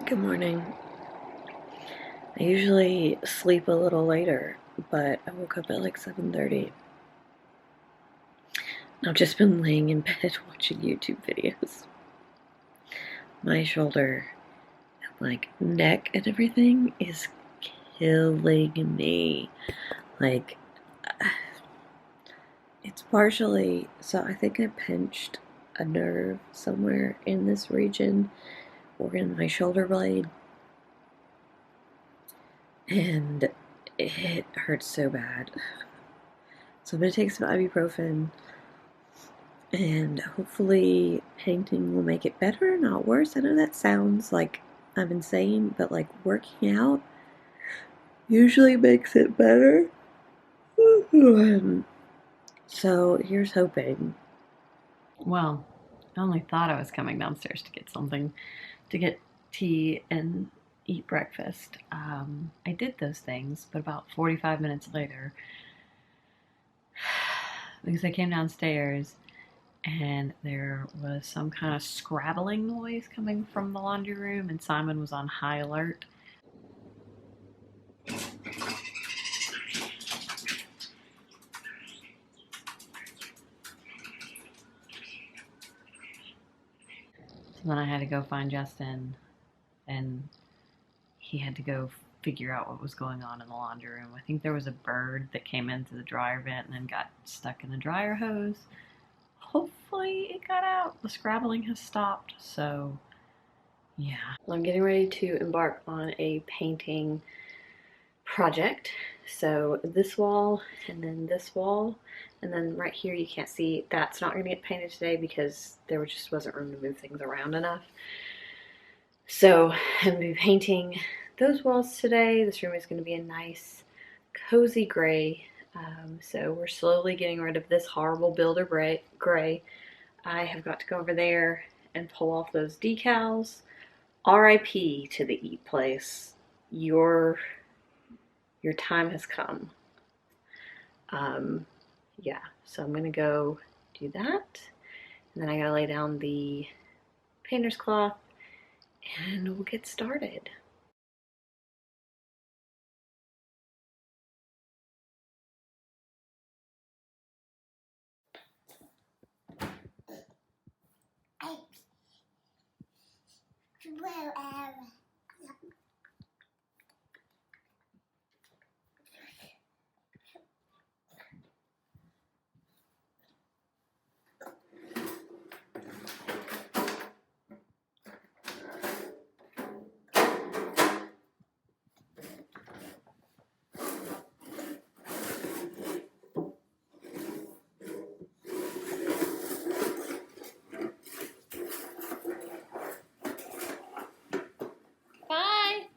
Good morning. I usually sleep a little later, but I woke up at like 7:30. I've just been laying in bed watching YouTube videos. My shoulder and like neck and everything is killing me. Like, it's partially, so I think I pinched a nerve somewhere in this region or in my shoulder blade, and it hurts so bad. So I'm gonna take some ibuprofen, and hopefully painting will make it better, not worse. I know that sounds like I'm insane, but like working out usually makes it better. So here's hoping. Well, I only thought I was coming downstairs to get something, to get tea and eat breakfast. I did those things, but about 45 minutes later, because I came downstairs and there was some kind of scrabbling noise coming from the laundry room, and Simon was on high alert. So then I had to go find Justin, and he had to go figure out what was going on in the laundry room. I think there was a bird that came into the dryer vent and then got stuck in the dryer hose. Hopefully it got out. The scrabbling has stopped, so yeah. I'm getting ready to embark on a painting project. So this wall, and then this wall, and then right here you can't see, that's not going to get painted today because there just wasn't room to move things around enough. So I'm going to be painting those walls today. This room is going to be a nice cozy gray. So we're slowly getting rid of this horrible builder gray. I have got to go over there and pull off those decals. RIP to the Eat Place. Your time has come. Yeah, so I'm gonna go do that, and then I gotta lay down the painter's cloth, and we'll get started. Bye!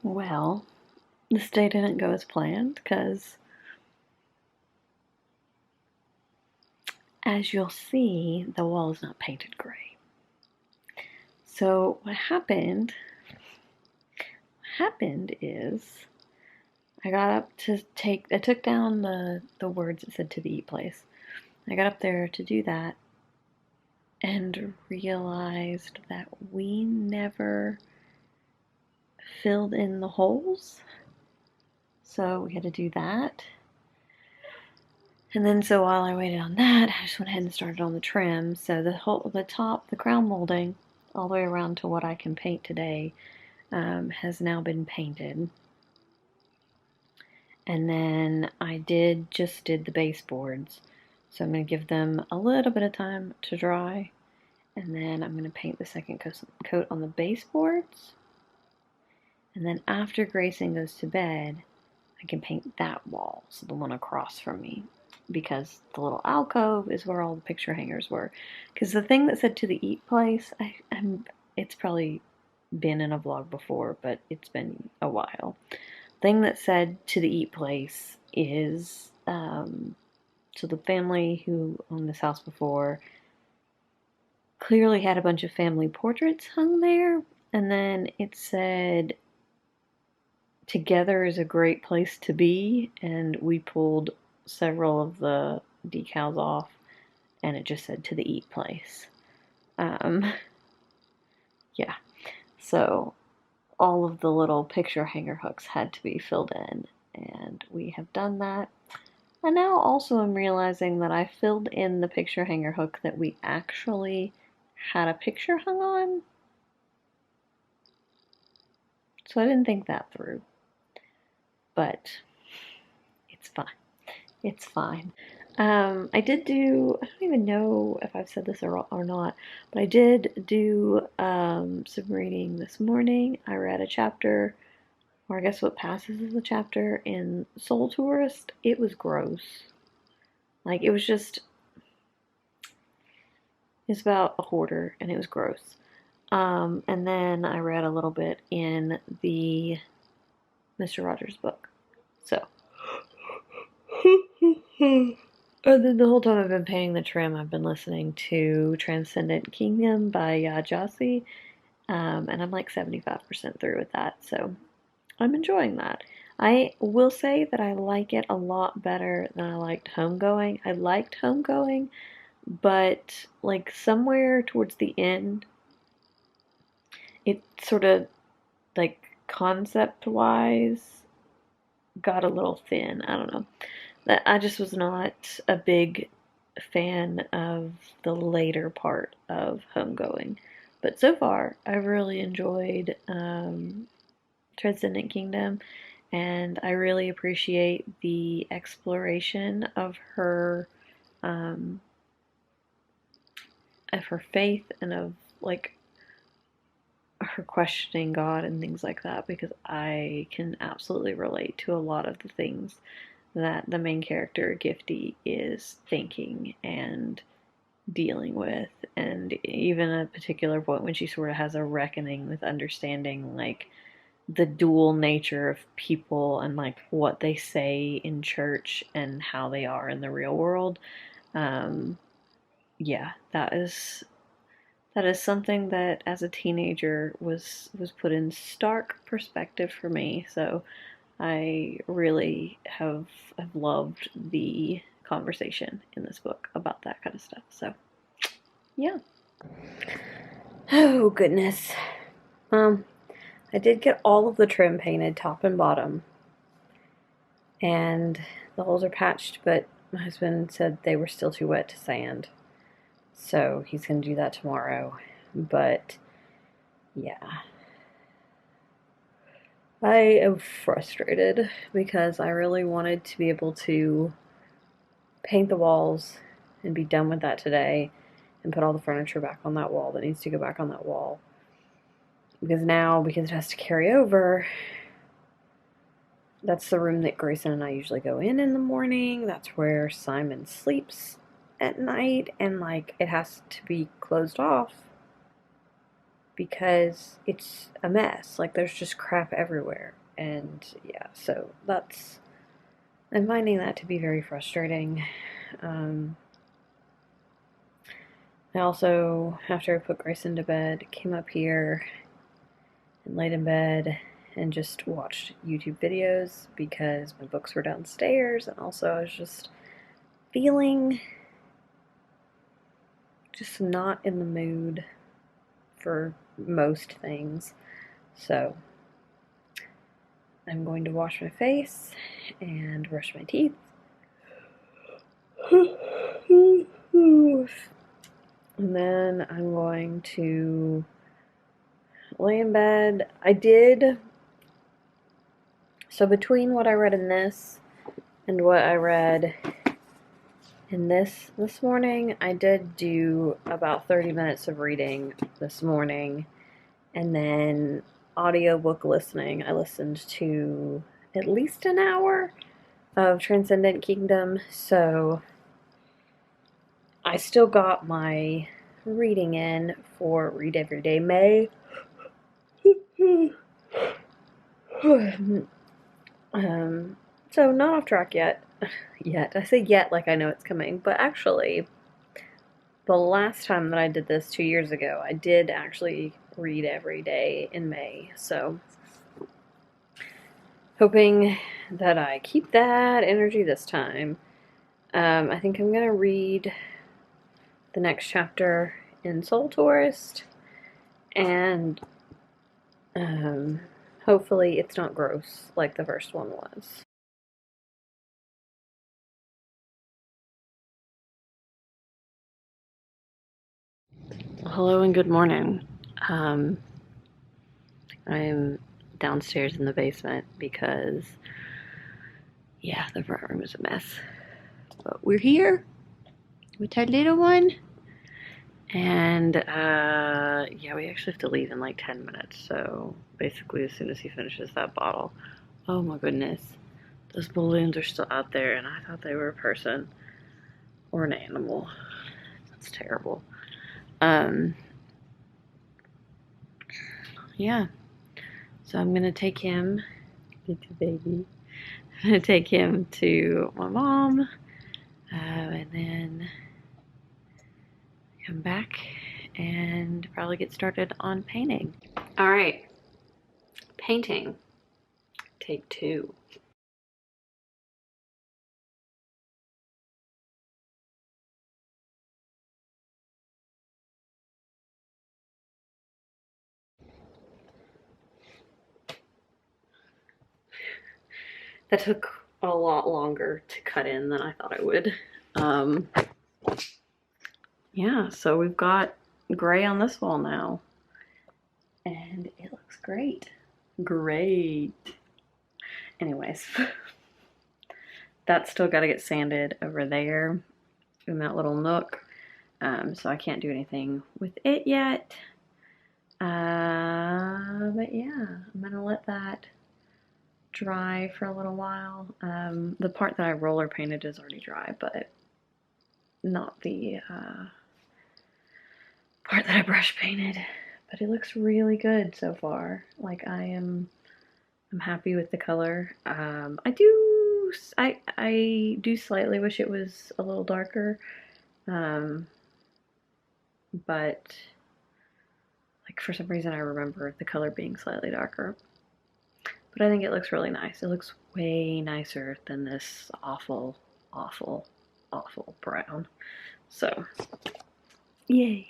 Well, this day didn't go as planned because, as you'll see, the wall is not painted gray. So what happened is I got up to I took down the words that said to the Eat Place. I got up there to do that and realized that we never filled in the holes. So we had to do that. And then so while I waited on that, I just went ahead and started on the trim. So the top, the crown molding, all the way around to what I can paint today, has now been painted. And then I just did the baseboards. So I'm going to give them a little bit of time to dry. And then I'm going to paint the second coat on the baseboards. And then after Grayson goes to bed, I can paint that wall, so the one across from me, because the little alcove is where all the picture hangers were. Because the thing that said to the Eat Place, it's probably been in a vlog before, but it's been a while. The thing that said to the Eat Place is, so the family who owned this house before clearly had a bunch of family portraits hung there, and then it said, together is a great place to be, and we pulled several of the decals off and it just said to the eat place. Yeah, so all of the little picture hanger hooks had to be filled in, and we have done that. And now also I'm realizing that I filled in the picture hanger hook that we actually had a picture hung on. So I didn't think that through. But it's fine. It's fine. I did do, I don't even know if I've said this or not, but I did do some reading this morning. I read a chapter, or I guess what passes as a chapter in Soul Tourist. It was gross. Like, it was just, it's about a hoarder, and it was gross. And then I read a little bit in the Mr. Rogers book. So. And then the whole time I've been painting the trim, I've been listening to Transcendent Kingdom by Jossie, and I'm like 75% through with that, so I'm enjoying that. I will say that I like it a lot better than I liked Homegoing. I liked Homegoing, but like somewhere towards the end, it sort of like concept-wise got a little thin. I don't know. I just was not a big fan of the later part of Homegoing. But so far, I've really enjoyed Transcendent Kingdom, and I really appreciate the exploration um, of her faith and of like her questioning God and things like that, because I can absolutely relate to a lot of the things that the main character, Gifty, is thinking and dealing with. And even a particular point when she sort of has a reckoning with understanding, like, the dual nature of people and, like, what they say in church and how they are in the real world. Yeah, that is something that as a teenager was put in stark perspective for me. So I really have loved the conversation in this book about that kind of stuff. So, yeah. Oh, goodness. I did get all of the trim painted, top and bottom. And the holes are patched, but my husband said they were still too wet to sand. So he's going to do that tomorrow. But, yeah. I am frustrated because I really wanted to be able to paint the walls and be done with that today and put all the furniture back on that wall that needs to go back on that wall. Because now, because it has to carry over, that's the room that Grayson and I usually go in the morning. That's where Simon sleeps at night, and like it has to be closed off because it's a mess. Like there's just crap everywhere. And yeah, so I'm finding that to be very frustrating. I also, after I put Grayson to bed, came up here and laid in bed and just watched YouTube videos because my books were downstairs, and also I was just feeling just not in the mood for most things. So I'm going to wash my face and brush my teeth. And then I'm going to lay in bed. So between what I read in this and what I read in this morning, I did do about 30 minutes of reading this morning, and then audiobook listening. I listened to at least an hour of Transcendent Kingdom, so I still got my reading in for Read Every Day May. So not off track yet. I say yet like I know it's coming, but actually, the last time that I did this 2 years ago, I did actually read every day in May, so hoping that I keep that energy this time. I think I'm going to read the next chapter in Soul Tourist, and hopefully it's not gross like the first one was. Hello and good morning. I'm downstairs in the basement because, yeah, the front room is a mess. But we're here with our little one. And, yeah, we actually have to leave in like 10 minutes. So basically, as soon as he finishes that bottle, oh my goodness, those balloons are still out there. And I thought they were a person or an animal. That's terrible. Yeah. So I'm going to take him, it's a baby. I'm going to take him to my mom. And then come back and probably get started on painting. All right, painting, take 2. That took a lot longer to cut in than I thought it would. Yeah, so we've got gray on this wall now, and it looks great. Great. Anyways, that's still got to get sanded over there in that little nook. So I can't do anything with it yet. But yeah, I'm gonna let that dry for a little while. The part that I roller painted is already dry, but not the part that I brush painted. But it looks really good so far. Like I'm happy with the color. I do slightly wish it was a little darker. But like for some reason I remember the color being slightly darker. But I think it looks really nice. It looks way nicer than this awful, awful, awful brown. So, yay.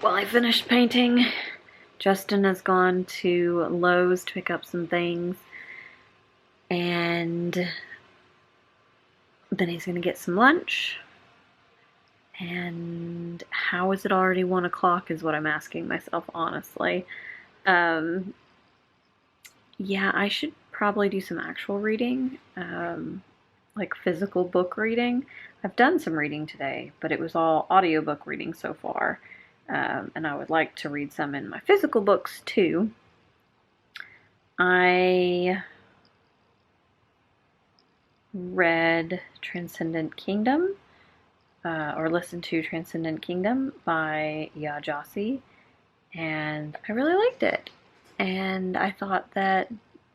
Well, I finished painting. Justin has gone to Lowe's to pick up some things. And then he's going to get some lunch. And how is it already 1 o'clock is what I'm asking myself, honestly. Yeah, I should probably do some actual reading, like physical book reading. I've done some reading today, but it was all audiobook reading so far. And I would like to read some in my physical books too. I read Transcendent Kingdom, or listened to Transcendent Kingdom by Yajasi, and I really liked it. And I thought that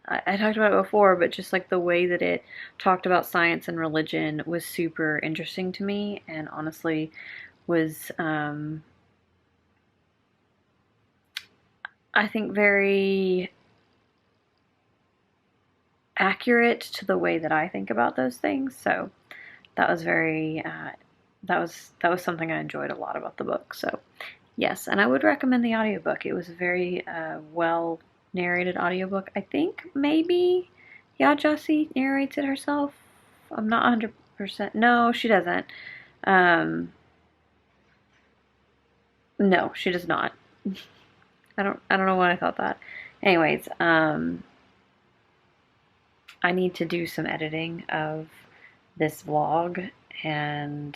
I talked about it before, but just like the way that it talked about science and religion was super interesting to me, and honestly was, I think, very accurate to the way that I think about those things. So that was very, that was something I enjoyed a lot about the book. So yes, and I would recommend the audiobook. It was a very well narrated audiobook. I think maybe Yajasi narrates it herself. I'm not 100%. No, she doesn't. No, she does not. I don't know why I thought that. Anyways, I need to do some editing of this vlog and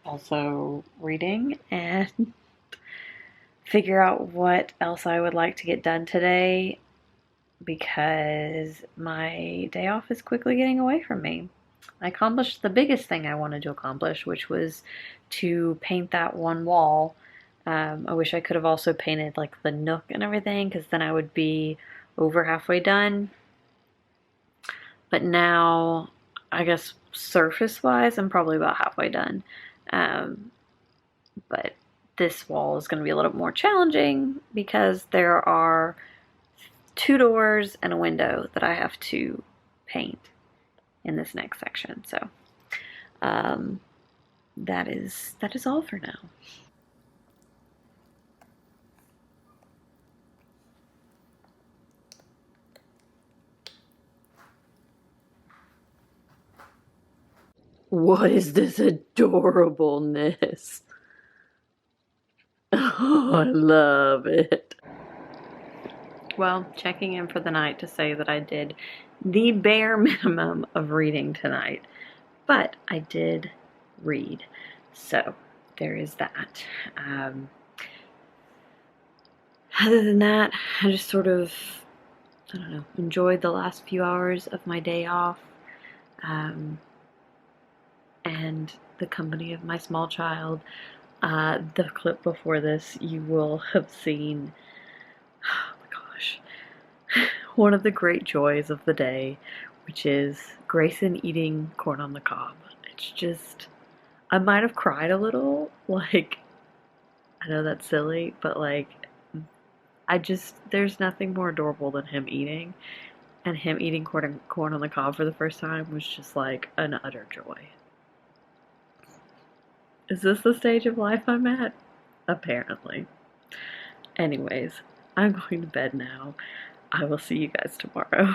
also reading and figure out what else I would like to get done today because my day off is quickly getting away from me. I accomplished the biggest thing I wanted to accomplish, which was to paint that one wall. I wish I could have also painted like the nook and everything because then I would be over halfway done. But now, I guess surface-wise, I'm probably about halfway done. But this wall is going to be a little more challenging because there are 2 doors and a window that I have to paint in this next section. So, that is all for now. What is this adorableness? Oh, I love it. Well, checking in for the night to say that I did the bare minimum of reading tonight, but I did read. So there is that. Other than that, I just sort of, I don't know, enjoyed the last few hours of my day off, and the company of my small child. The clip before this, you will have seen, oh my gosh, one of the great joys of the day, which is Grayson eating corn on the cob. It's just, I might have cried a little, like, I know that's silly, but like, there's nothing more adorable than him eating, and him eating corn on the cob for the first time was just like an utter joy. Is this the stage of life I'm at? Apparently. Anyways, I'm going to bed now. I will see you guys tomorrow.